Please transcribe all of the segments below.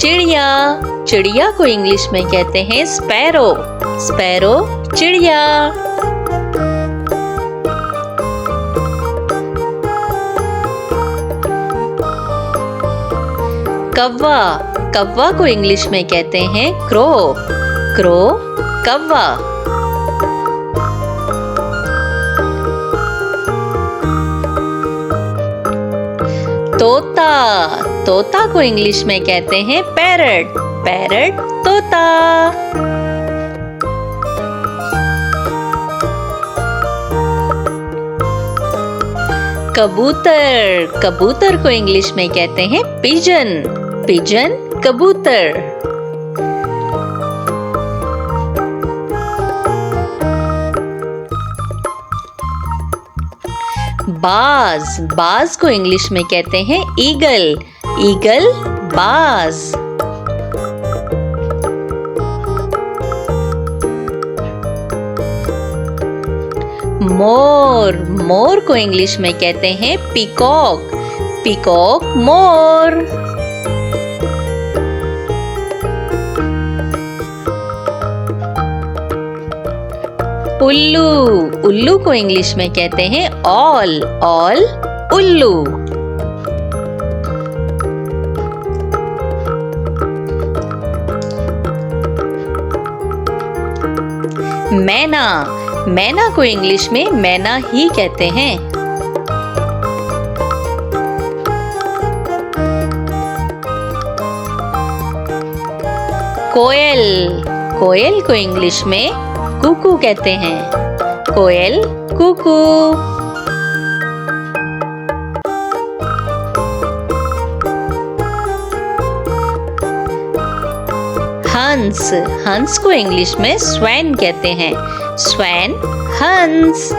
चिड़िया। चिड़िया को इंग्लिश में कहते हैं स्पैरो। स्पैरो चिड़िया। कौवा। कौवा को इंग्लिश में कहते हैं क्रो। क्रो कौवा। तोता। तोता को इंग्लिश में कहते हैं पैरट। पैरट तोता। कबूतर। कबूतर को इंग्लिश में कहते हैं पिजन। पिजन कबूतर। बाज। बाज को इंग्लिश में कहते हैं ईगल। ईगल बाज। मोर। मोर को इंग्लिश में कहते हैं पीकॉक। पीकॉक मोर। उल्लू। उल्लू को इंग्लिश में कहते हैं ऑल। ऑल उल्लू। मैना। मैना को इंग्लिश में मैना ही कहते हैं। कोयल। कोयल को इंग्लिश में कुकू कहते हैं। कोयल कुकू। हंस। हंस को इंग्लिश में स्वैन कहते हैं। स्वैन हंस।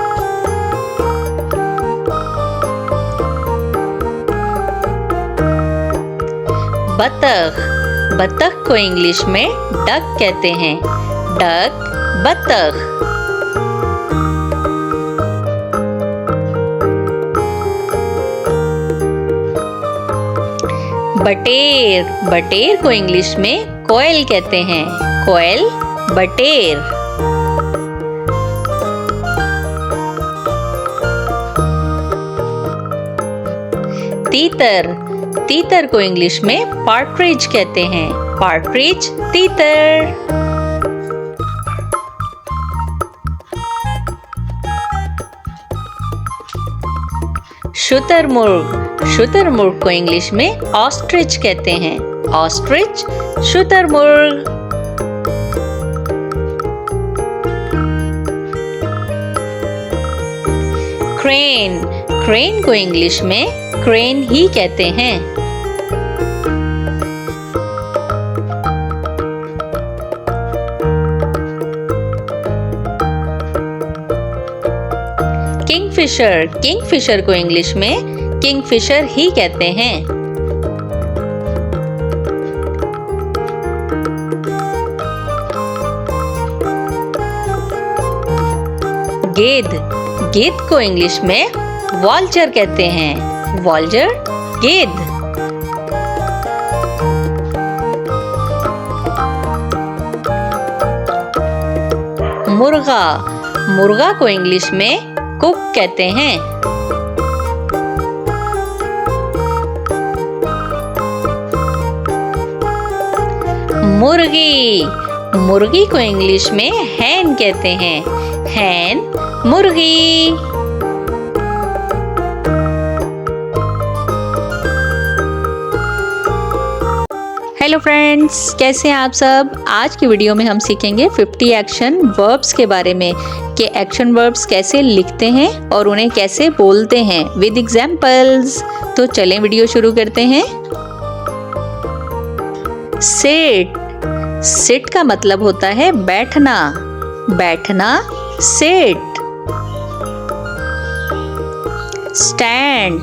बतख। बतख को इंग्लिश में डक कहते हैं। डक बतख। बटेर। बटेर को इंग्लिश में कोयल कहते हैं। कोयल बटेर। तीतर। तीतर को इंग्लिश में पार्ट्रिज कहते हैं। पार्ट्रिज तीतर। शुतुरमुर्ग। शुतुरमुर्ग को इंग्लिश में ऑस्ट्रिच कहते हैं। ऑस्ट्रिच शुतुरमुर्ग। क्रेन। क्रेन को इंग्लिश में क्रेन ही कहते हैं। किंगफिशर। किंगफिशर को इंग्लिश में किंगफिशर ही कहते हैं। गेंद। गेंद को इंग्लिश में वॉल्चर कहते हैं। वॉल्चर गेंद। मुर्गा। मुर्गा को इंग्लिश में कुक कहते हैं। मुर्गी। मुर्गी को इंग्लिश में हैन कहते हैं। हैन मुर्गी। हेलो फ्रेंड्स, कैसे हैं आप सब। आज की वीडियो में हम सीखेंगे 50 एक्शन वर्ब्स के बारे में कि एक्शन वर्ब्स कैसे लिखते हैं और उन्हें कैसे बोलते हैं विद एग्जांपल्स। तो चलें वीडियो शुरू करते हैं। सिट। सिट का मतलब होता है बैठना। बैठना सिट। स्टैंड।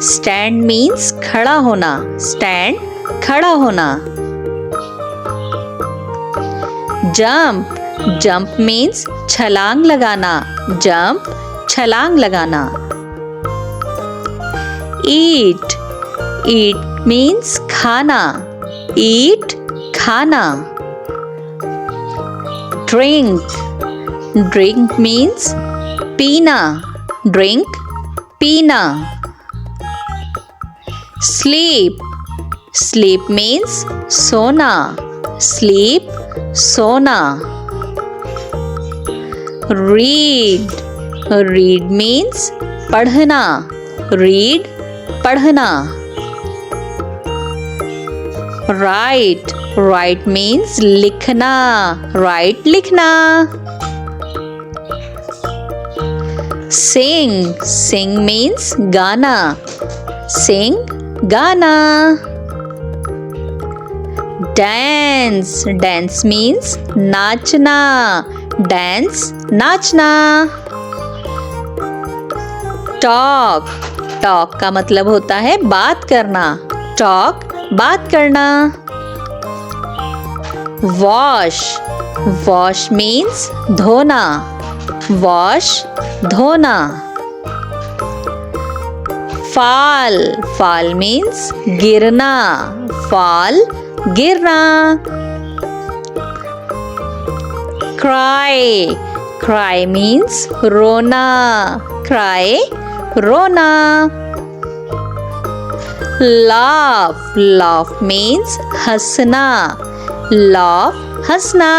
स्टैंड मीन्स खड़ा होना। स्टैंड खड़ा होना। जंप। जंप मीन्स छलांग लगाना। जंप छलांग लगाना। ईट। ईट मीन्स खाना। eat खाना. Drink. Drink means पीना. Drink पीना. Sleep. Sleep means सोना. Sleep सोना. Read. Read means पढ़ना. Read पढ़ना. Write. Write means लिखना. Write लिखना. Sing. Sing means गाना. Sing गाना. Dance. Dance means नाचना. Dance नाचना. Talk. Talk का मतलब होता है बात करना. Talk बात करना. Wash. Wash means धोना. Wash धोना. Fall. Fall means गिरना. Fall गिरना. Cry. Cry means रोना. Cry रोना. Laugh. Laugh means हंसना. Laugh हंसना.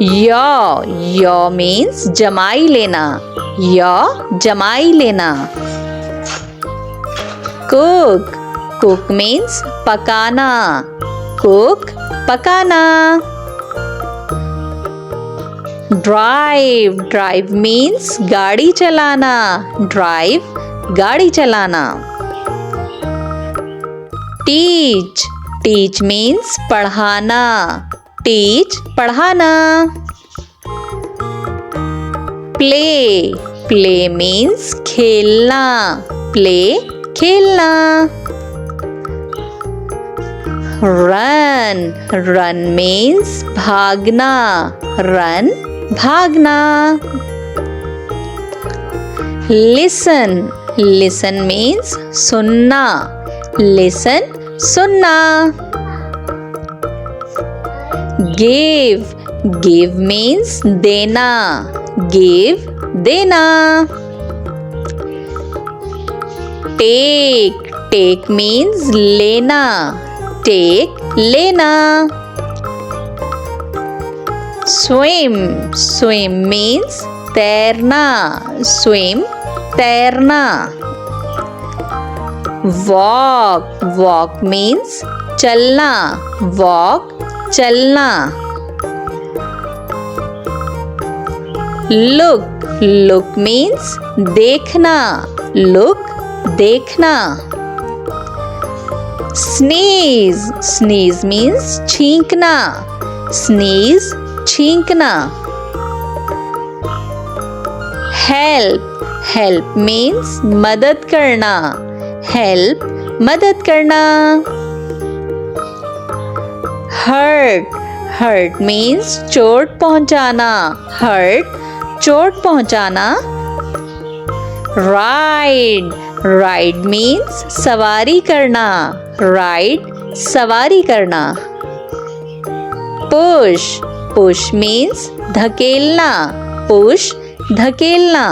Yaw. Yaw means जमाई लेना. Yaw जमाई लेना. Cook. Cook means पकाना. Cook पकाना. Drive. Drive means गाड़ी चलाना. Drive गाड़ी चलाना. Teach. Teach means पढ़ाना. Teach पढ़ाना. Play. Play means खेलना. Play खेलना. Run. Run means भागना. Run भागना. Listen. Listen means सुनना. Listen सुनना. Give. Give means देना. Give देना. Take. Take means लेना. Take लेना. Swim. Swim means तैरना. Swim तैरना. Walk. Walk means चलना. Walk चलना. Look. Look means देखना. Look देखना. Sneeze. Sneeze means छींकना. Sneeze छींकना. Help. Help means मदद करना. Help मदद करना. Hurt. Hurt means चोट पहुंचाना. Hurt चोट पहुंचाना. Ride. Ride means सवारी करना. Ride सवारी करना. Push. Push means धकेलना. Push धकेलना.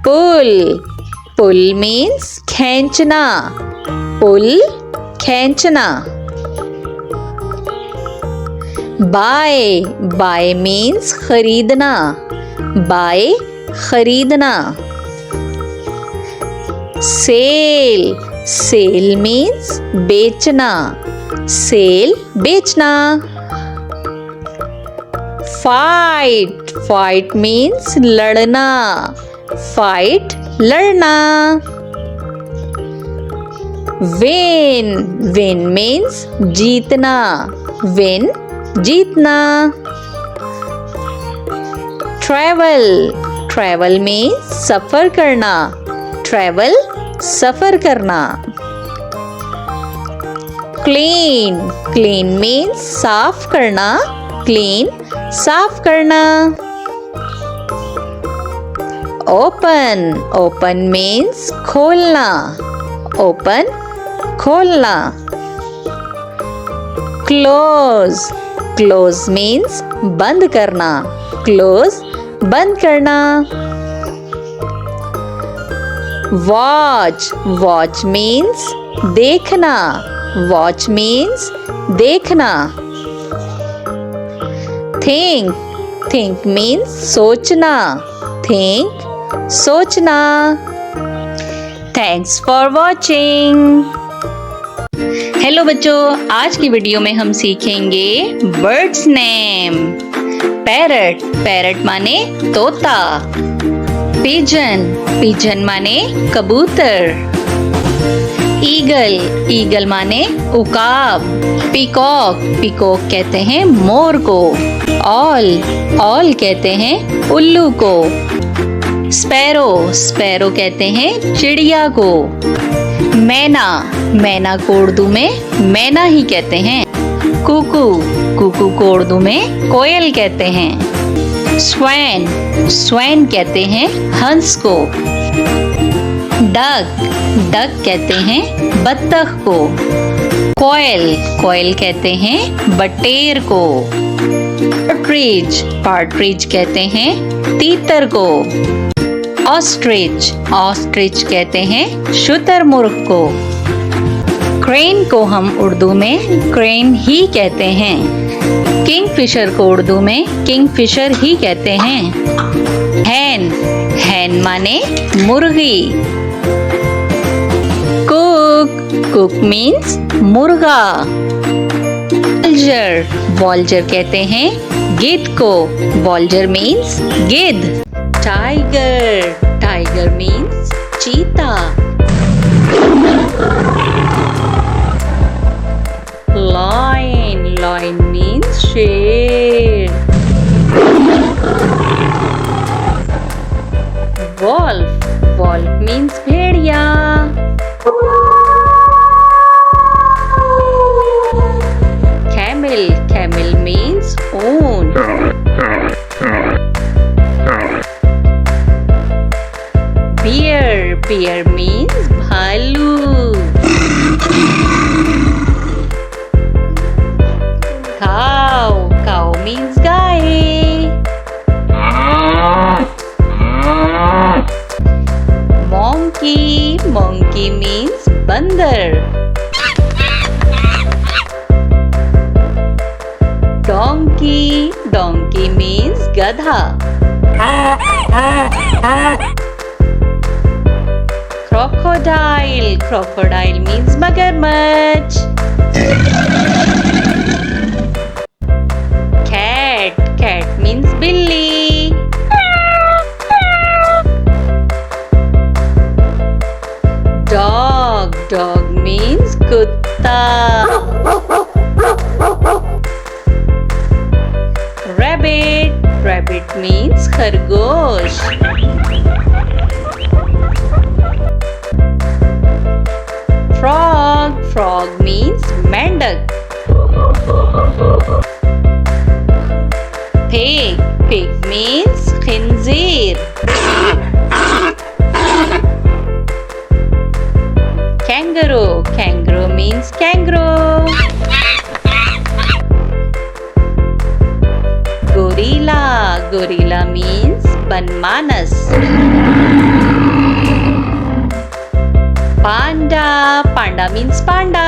Pull. Pull means खींचना. Pull खींचना. Buy. Buy means खरीदना. Buy खरीदना. Sell. Sell means बेचना. Sell बेचना. Fight. Fight means लड़ना. Fight लड़ना. Win. Win means जीतना. Win जीतना. Travel. Travel means सफर करना. Travel सफर करना. Clean. Clean means साफ करना. Clean साफ करना. Open. Open means खोलना. Open, खोलना. Close. Close means बंद करना. Close, बंद करना. Watch. Watch means देखना. Watch means देखना. Think. Think means सोचना. Think, सोचना. Thanks for watching. हेलो बच्चों, आज की वीडियो में हम सीखेंगे बर्ड्स नेम. पैरट. पैरट माने तोता. पिजन. पिजन माने कबूतर. ईगल. ईगल माने उकाब. पीकॉक. पीकॉक कहते हैं मोर को. ऑल. ऑल कहते हैं उल्लू को. स्पैरो. स्पैरो कहते हैं चिड़िया को. मैना. मैना को उर्दू में मैना ही कहते हैं. कुकू. कुकू को उर्दू में कोयल कहते हैं. स्वैन. स्वैन कहते हैं हंस को. डक. डक कहते हैं बत्तख को. कोयल. कोयल कहते हैं बटेर को. पार्ट्रिज. पार्ट्रिज कहते हैं तीतर को. ऑस्ट्रिच. ऑस्ट्रिच कहते हैं शुतुरमुर्ग को. क्रेन को हम उर्दू में क्रेन ही कहते हैं. किंगफिशर को उर्दू में किंगफिशर ही कहते हैं. हैन. हैन माने मुर्गी. कुक. कुक मीन्स मुर्गा. वॉल्जर. वॉल्जर कहते हैं गिद्ध को. वॉल्जर मीन्स गिद्ध. टाइगर. टाइगर मीन्स चीता. लायन. लायन मीन्स शेर. वॉल्फ. वॉल्फ मीन्स भेड़िया. कैमल. कैमल मीन्स ऊंट. बियर. बियर मीन्स भालू. काऊ. काऊ मीन्स गाय. मोंकी. मोंकी मीन्स बंदर. डोंकी. डोंकी मीन्स गधा. क्रोकोडाइल. क्रोकोडाइल मीन्स मगरमच्छ. कैट. कैट मीन्स बिल्ली. डॉग. डॉग मीन्स कुत्ता. रैबिट. रैबिट मीन्स खरगोश. फ्रॉग. फ्रॉग मीन्स मेंढक. पिग. पिग मीन्स खिंजीर. Kangaroo. Kangaroo means kangaroo. Gorilla. Gorilla means बनमानस. Panda. Panda means panda.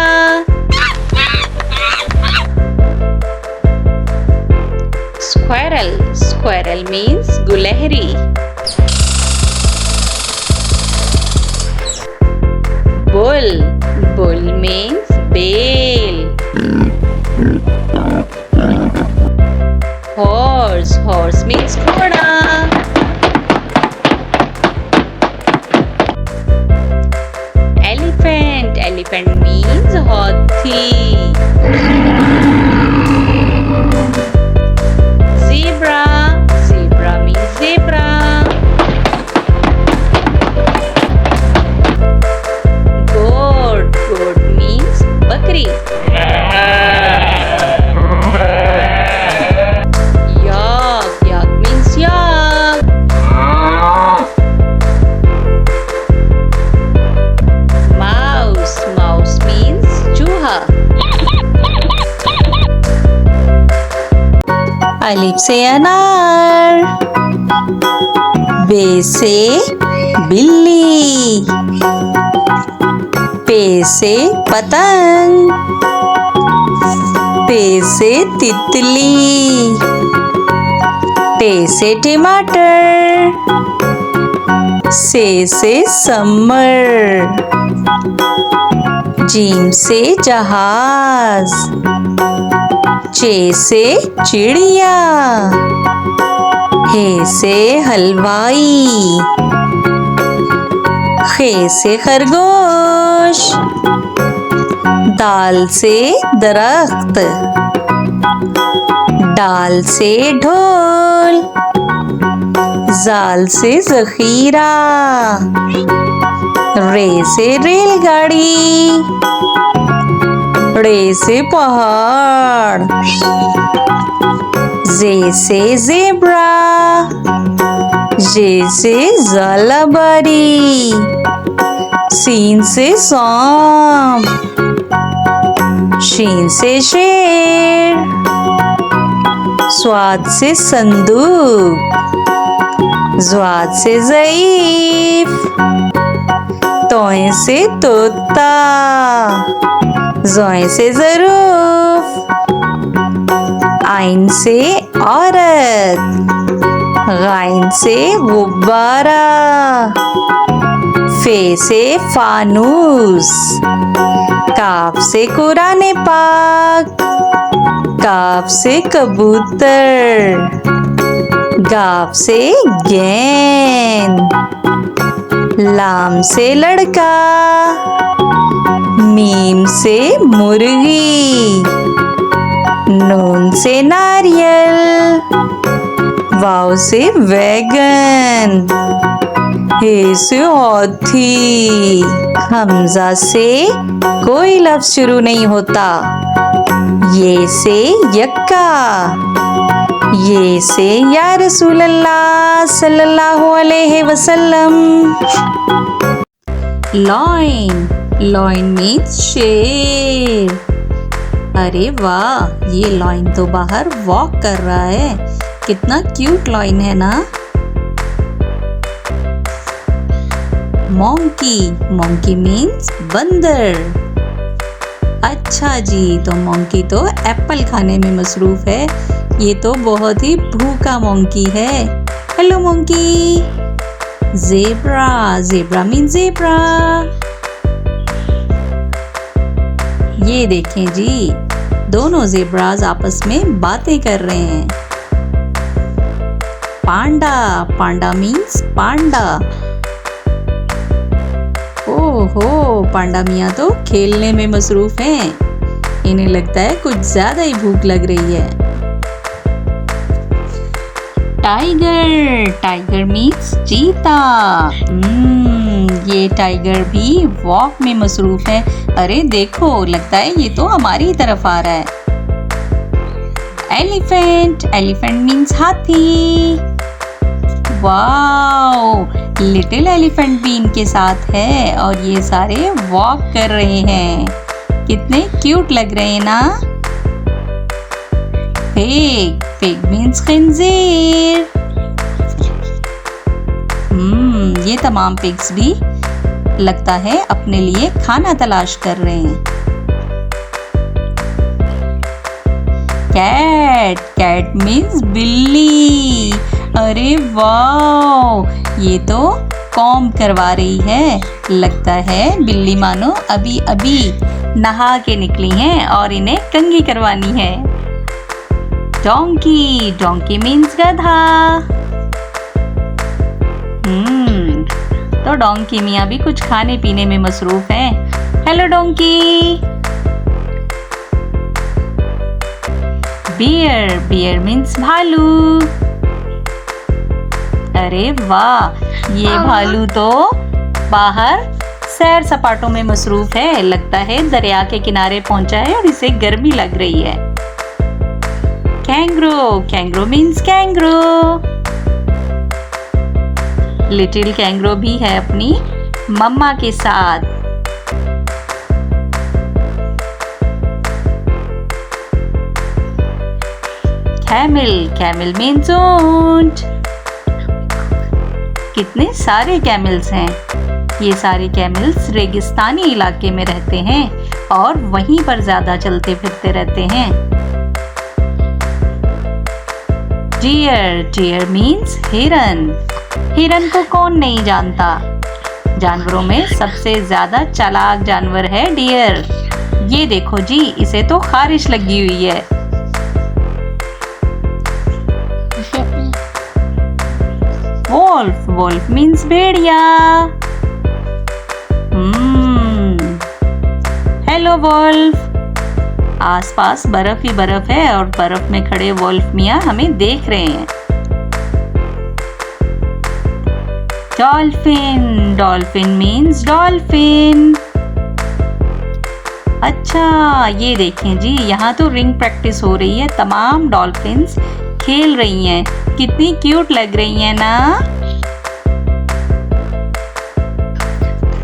Squirrel. Squirrel means गुलहरी. Bull. Bull means बेल. Horse. Horse means घोड़ा. Elephant. Elephant means हाथी. Zebra. Zebra means zebra. Goat. Goat means बकरी. Yak. Yak means yak. अलिफ से अनार, बे से बिल्ली, पे से पतंग, ते से तितली, टे से टमाटर, से समर, जीम से जहाज, चे से चिड़िया, हे से हलवाई, खे से खरगोश, दाल से दरख्त, डाल से ढोल, जाल से जखीरा, रे से रेलगाड़ी, रे से पहाड़, जे से ज़ेब्रा, जे से ज़ालाबारी, सीन से सांप, शीन से शेर, स्वाद से संदूक, ज़्वाद से ज़ईफ, तोए से तोता, ज़ोए से ज़रूफ, आइन से औरत, गाइन से गुब्बारा, फे से फानूस, काफ से कुरान पाक, काफ से कबूतर, गाफ से गेंद, लाम से लड़का, मीम से मुर्गी, नून से नारियल, वाव से वैगन, हे से हाथी, हमजा से कोई लफ्ज शुरू नहीं होता, ये से यक्का, ये से या रसूल अल्लाह सल्लल्लाहु अलैहि वसल्लम। लॉइन, लॉइन मीन्स शेर। अरे वाह, ये लॉइन तो बाहर वॉक कर रहा है, कितना क्यूट लॉइन है ना। मोंकी, मोंकी मीन्स बंदर। अच्छा जी, तो मोंकी तो एप्पल खाने में मसरूफ है, ये तो बहुत ही भूखा मोंकी है। Hello monkey. Zebra, zebra means zebra. ये देखें जी, दोनों ज़ेब्राज आपस में बातें कर रहे हैं। पांडा, पांडा मीन्स पांडा। ओहो, पांडा मियाँ तो खेलने में मसरूफ हैं, इन्हें लगता है कुछ ज्यादा ही भूख लग रही है। टाइगर, टाइगर मीन्स चीता। ये टाइगर भी वॉक में मसरूफ है। अरे देखो, लगता है ये तो हमारी तरफ आ रहा है। एलिफेंट, एलिफेंट मीन्स हाथी। वाओ, लिटिल एलिफेंट भी इनके साथ है और ये सारे वॉक कर रहे हैं, कितने क्यूट लग रहे हैं ना। पिग, पिग मीन्स खिंजीर। ये तमाम पिग्स भी लगता है अपने लिए खाना तलाश कर रहे हैं। कैट, कैट मीन्स बिल्ली। अरे वाह, ये तो कॉम्ब करवा रही है, लगता है बिल्ली मानो अभी अभी नहा के निकली हैं और इन्हें कंघी करवानी है। डोंकी, डोंकी मीन्स गधा। तो डोंकी मियाँ भी कुछ खाने पीने में मसरूफ हैं। Hello donkey. Bear, bear means भालू। अरे वाह, ये भालू तो बाहर सैर सपाटों में मसरूफ है, लगता है दरिया के किनारे पहुंचा है और इसे गर्मी लग रही है। Kangaroo, kangaroo means kangaroo. Little kangaroo भी है अपनी मम्मा के साथ। कैमल, कैमल मीन्स ऊंट। कितने सारे कैमल्स हैं। ये सारे कैमल्स रेगिस्तानी इलाके में रहते हैं और वहीं पर ज्यादा चलते फिरते रहते हैं। डियर, डियर मीन्स हिरन। हिरन को कौन नहीं जानता। जानवरों में सबसे ज्यादा चालाक जानवर है डियर। ये देखो जी, इसे तो खारिश लगी हुई है। वोल्फ, वोल्फ मीन्स भेड़िया। Hello wolf. आसपास बर्फ ही बर्फ है और बर्फ में खड़े वोल्फ मियाँ हमें देख रहे हैं। Dolphin, dolphin means dolphin. अच्छा, ये देखें जी, यहाँ तो रिंग प्रैक्टिस हो रही है। तमाम डॉल्फिन्स खेल रही हैं। कितनी क्यूट लग रही हैं ना।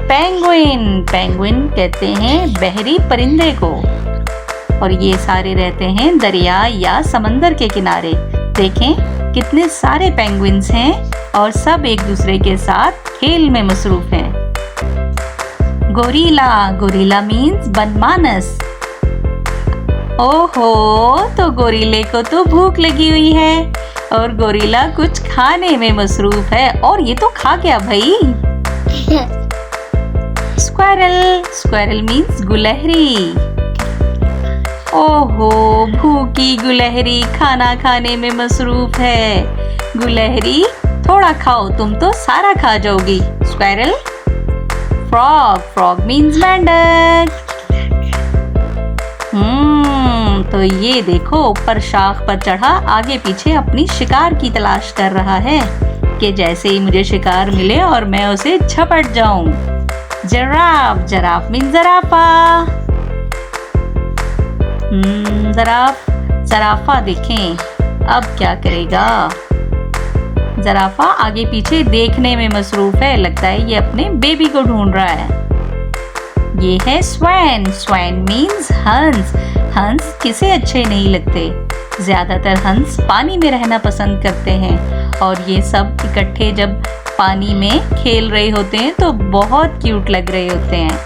पेंगुइन, पेंगुइन कहते हैं बहरी परिंदे को और ये सारे रहते हैं दरिया या समंदर के किनारे। देखें कितने सारे पेंगुइन्स हैं और सब एक दूसरे के साथ खेल में मसरूफ हैं। गोरिल्ला, गोरिल्ला मीन्स बनमानस। ओहो, तो गोरिल्ले को तो भूख लगी हुई है और गोरिल्ला कुछ खाने में मसरूफ है। और ये तो खा गया भाई। स्क्वारल, स्क्वारल मीन्स गुलहरी। ओहो, भूखी गुलहरी खाना खाने में मसरूफ है। गुलहरी थोड़ा खाओ, तुम तो सारा खा जाओगी। स्क्वारल। फ्रॉग, फ्रॉग मीन्स मेंढक। तो ये देखो, ऊपर शाख पर चढ़ा आगे पीछे अपनी शिकार की तलाश कर रहा है कि जैसे ही मुझे शिकार मिले और मैं उसे झपट जाऊं। जिराफ, जिराफ मीन्स ज़राफ़ा। ज़राफ, ज़राफ़ा देखें अब क्या करेगा। ज़राफ़ा आगे पीछे देखने में मसरूफ है। लगता है ये अपने बेबी को ढूंढ रहा है। ये है स्वैन, स्वैन मीन्स हंस। हंस किसे अच्छे नहीं लगते। ज्यादातर हंस पानी में रहना पसंद करते हैं और ये सब इकट्ठे जब पानी में खेल रहे होते हैं तो बहुत क्यूट लग रहे होते हैं।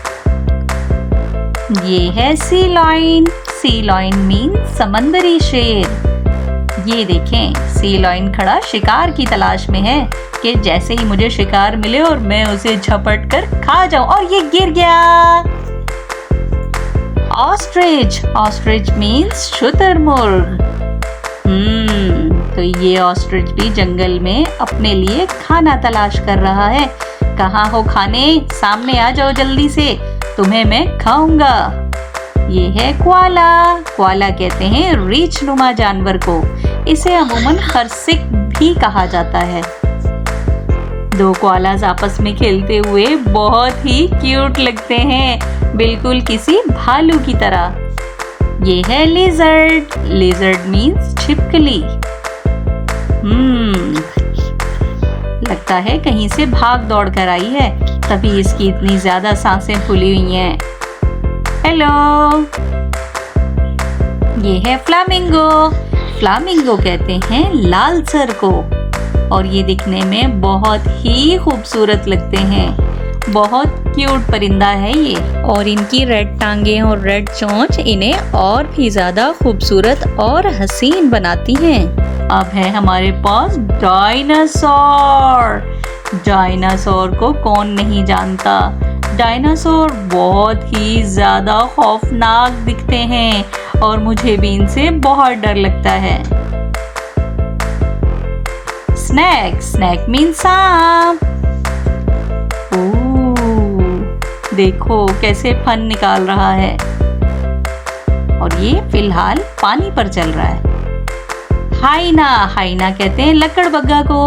ये है सी लॉयन, सी लॉयन मीन्स समंदरी शेर। ये देखें, सी लॉयन खड़ा शिकार की तलाश में है कि जैसे ही मुझे शिकार मिले और मैं उसे झपट कर खा जाऊं। और ये गिर गया। ऑस्ट्रिच, ऑस्ट्रिच मीन्स शुतुरमुर्ग। तो ये ऑस्ट्रिच भी जंगल में अपने लिए खाना तलाश कर रहा है। कहाँ हो खाने, सामने आ जाओ जल्दी से, तुम्हें मैं खाऊंगा। ये है क्वाला, क्वाला कहते हैं रीछ नुमा जानवर को। इसे अमूमन खरसिक भी कहा जाता है। दो क्वालास आपस में खेलते हुए बहुत ही क्यूट लगते हैं, बिल्कुल किसी भालू की तरह। ये है लिजर्ड, लिजर्ड मीन्स छिपकली। लगता है कहीं से भाग दौड़ कर आई है, तभी इसकी इतनी ज्यादा सांसें फूली हुई हैं। हेलो, ये है फ्लामिंगो, फ्लामिंगो कहते हैं लाल सर को और ये दिखने में बहुत ही खूबसूरत लगते हैं। बहुत क्यूट परिंदा है ये और इनकी रेड टांगे और रेड चोंच इन्हें और भी ज्यादा खूबसूरत और हसीन बनाती हैं। अब है हमारे पास डायनासोर। डायनासोर को कौन नहीं जानता। डायनासोर बहुत ही ज्यादा खौफनाक दिखते हैं और मुझे भी इनसे बहुत डर लगता है। स्नैक, स्नैक मीन्स सांप। देखो कैसे फन निकाल रहा है और ये फिलहाल पानी पर चल रहा है। हाइना, हाइना कहते हैं लकड़बग्गा को।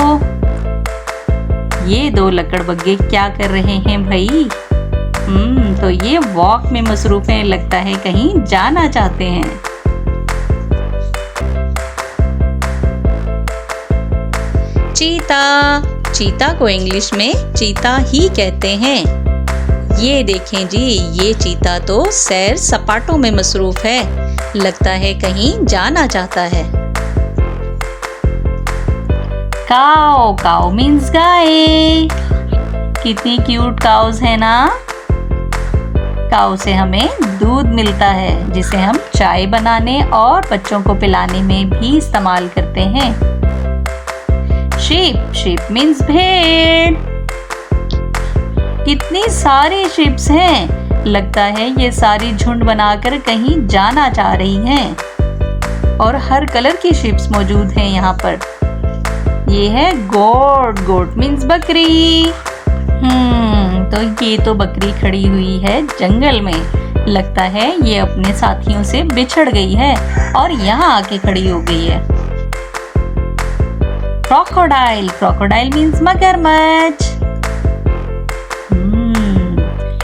ये दो लकड़बग्गे क्या कर रहे हैं भाई? तो ये वॉक में मसरूफ हैं, लगता है कहीं जाना चाहते हैं। चीता, चीता को इंग्लिश में चीता ही कहते हैं। ये देखें जी, ये चीता तो सैर सपाटों में मसरूफ है, लगता है कहीं जाना चाहता है। काओ, काओ मीन्स गाय। कितनी क्यूट काउस है ना। काऊ से हमें दूध मिलता है जिसे हम चाय बनाने और बच्चों को पिलाने में भी इस्तेमाल करते हैं। शीप, शीप मीन्स भेड़। कितनी सारी शिप्स हैं, लगता है ये सारी झुंड बनाकर कहीं जाना चाह रही हैं। और हर कलर की शिप्स मौजूद हैं यहाँ पर। ये है गोट, गोट मीन्स बकरी। तो ये तो बकरी खड़ी हुई है जंगल में। लगता है ये अपने साथियों से बिछड़ गई है और यहाँ आके खड़ी हो गई है। क्रोकोडाइल, क्रोकोडाइल मीन्स मगरमच्छ।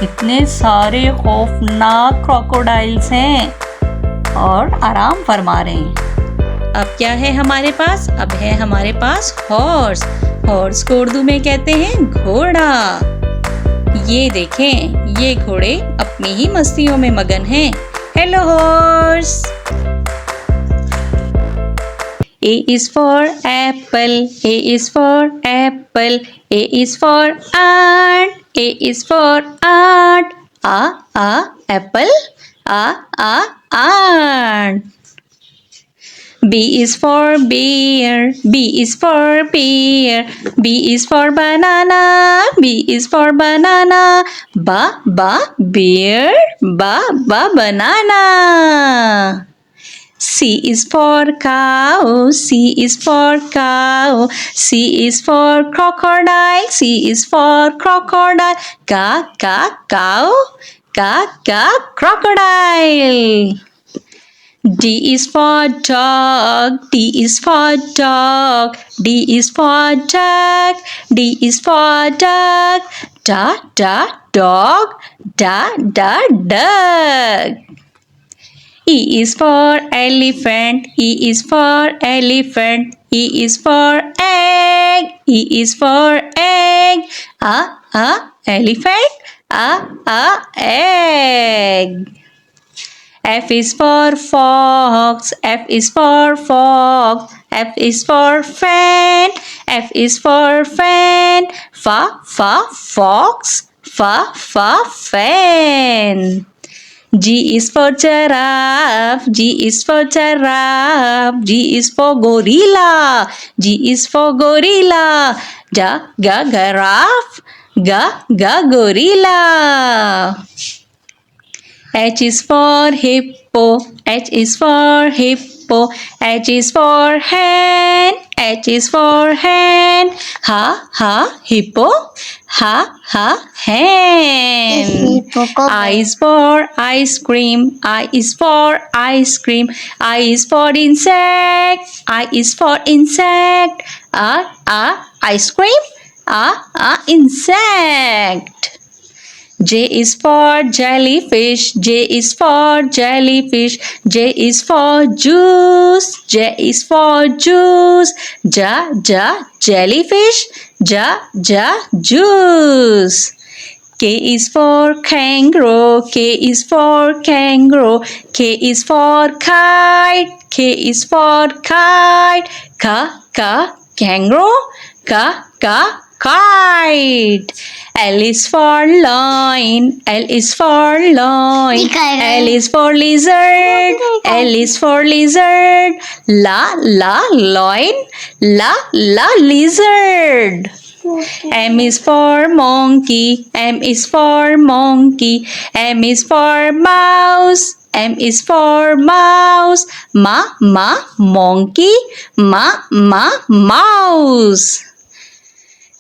कितने सारे खौफनाक क्रोकोडाइल्स हैं और आराम फरमा रहे हैं। अब क्या है हमारे पास? अब है हमारे पास हॉर्स। हॉर्स को उर्दू में कहते हैं घोड़ा। ये देखें, ये घोड़े अपनी ही मस्तियों में मगन हैं। Hello horse. A is for apple, A is for apple, A is for ant, A is for ant. Apple, ant. B is for bear, B is for bear, B is for banana, B is for banana. Bear, banana. C is for cow, C is for cow, C is for crocodile, C is for crocodile. Cow, crocodile. D is for dog, D is for dog, D is for duck, D is for duck. Dog, duck. E is for elephant, E is for elephant, E is for egg, E is for egg. Elephant, egg. F is for fox, F is for fox, F is for fan, F is for fan. Fox, fan. G is for giraffe, G is for giraffe, G is for gorilla, G is for gorilla. Giraffe, gorilla. H is for hippo, H is for hippo, H is for hen, H is for hen. Hippo, hen. I is for ice cream, I is for ice cream, I is for insect, I is for insect. Ice cream, insect. J is for jellyfish, J is for jellyfish, J is for juice, J is for juice. Jellyfish, juice. K is for kangaroo, K is for kangaroo, K is for kite, K is for kite. Kangaroo, kite. L is for lion, L is for lion, L is for lizard, L is for lizard. Lion, lizard. M is for monkey, M is for monkey, M is for mouse, M is for mouse. Monkey, mouse.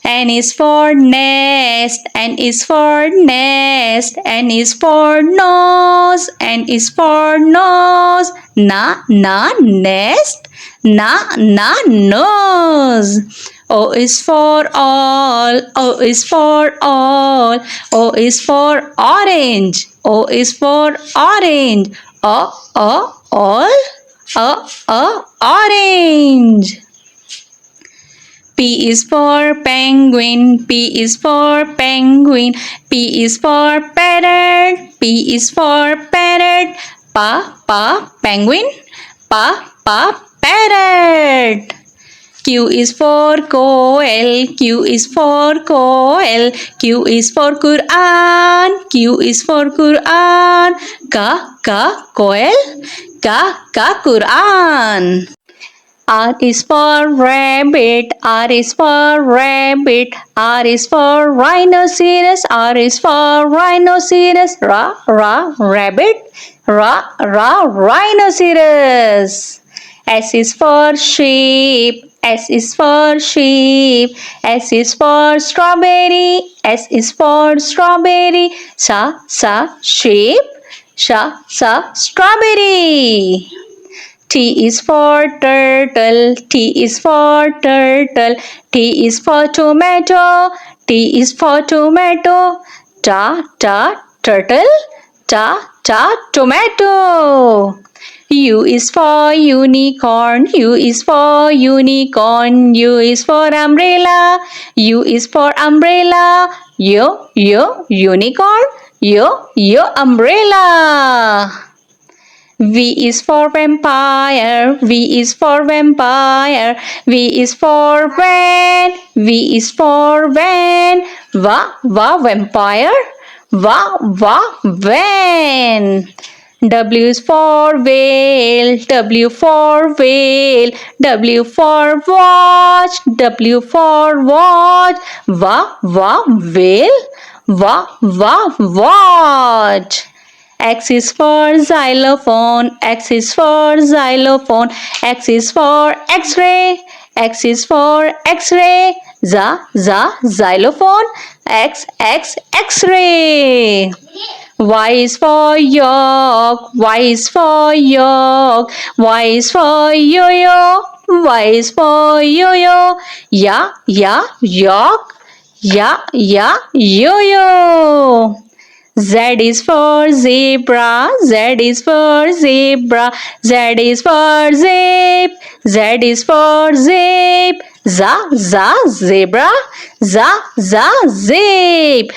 N is for nest, N is for nest, N is for nose, N is for nose. Nest, nose. O is for all, O is for all, O is for orange, O is for orange. Orange. P is for penguin, P is for penguin, P is for parrot, P is for parrot. Penguin, parrot. Q is for coil, Q is for coil, Q is for Quran, Q is for Quran. Ka coil, ka Quran. R is for rabbit, R is for rabbit, R is for rhinoceros, R is for rhinoceros, rabbit, rhinoceros. S is for sheep, S is for sheep, S is for strawberry, S is for strawberry, sheep, strawberry. T is for turtle, T is for turtle, T is for tomato, T is for tomato, turtle, tomato. U is for unicorn, U is for unicorn, U is for umbrella, U is for umbrella, unicorn, umbrella. V is for vampire, V is for vampire, V is for van, V is for van, vampire, van. W is for whale, W for whale, W for watch, W for watch, whale, watch. X is for xylophone, X is for xylophone, X is for X-ray, X is for X-ray, xylophone, X-ray. Y is for yolk, Y is for yolk, Y is for yo-yo, Y is for yo-yo, yolk, yo-yo. Z is for zebra, Z is for zebra, Z is for zip, Z is for zip, zebra, zip.